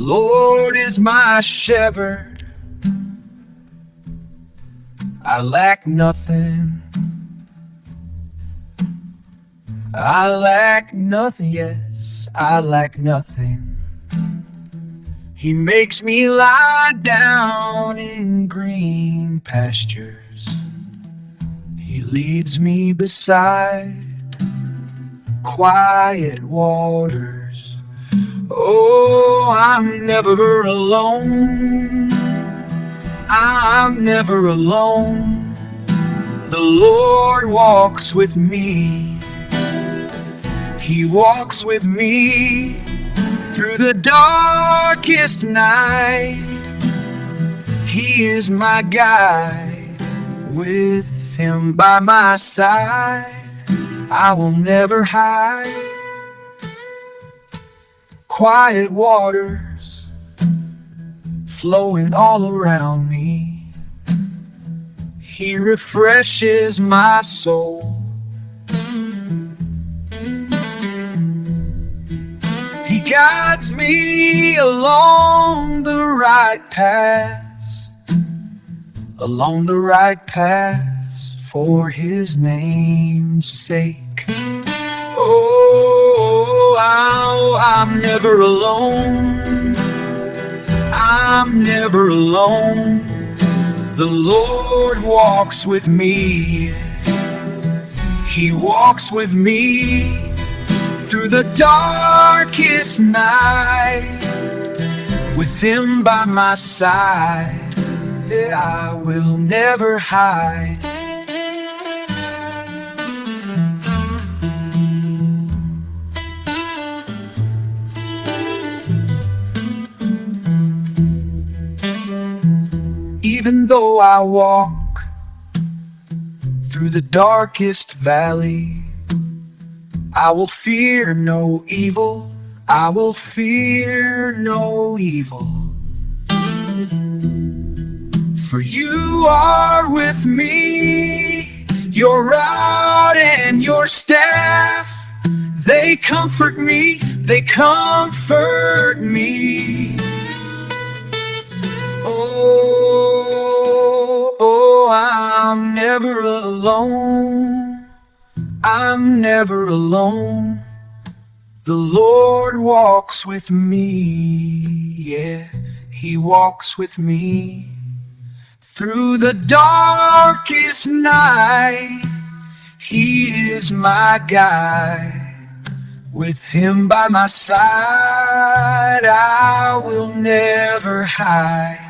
Lord is my shepherd, I lack nothing. I lack nothing, yes, I lack nothing. He makes me lie down in green pastures. He leads me beside quiet waters. Oh, I'm never alone. I'm never alone. The Lord walks with me. He walks with me through the darkest night. He is my guide. With Him by my side, I will never hide. Quiet waters flowing all around me. He refreshes my soul. He guides me along the right paths, along the right paths for His name's sake. Oh, I'm never alone. I'm never alone. The Lord walks with me. He walks with me through the darkest night. With Him by my side, I will never hide. Even though I walk through the darkest valley, I will fear no evil. I will fear no evil. For You are with me. Your rod and Your staff, they comfort me. They comfort me. Oh, I'm never alone. I'm never alone. The Lord walks with me. Yeah, He walks with me through the darkest night. He is my guide. With Him by my side, I will never hide.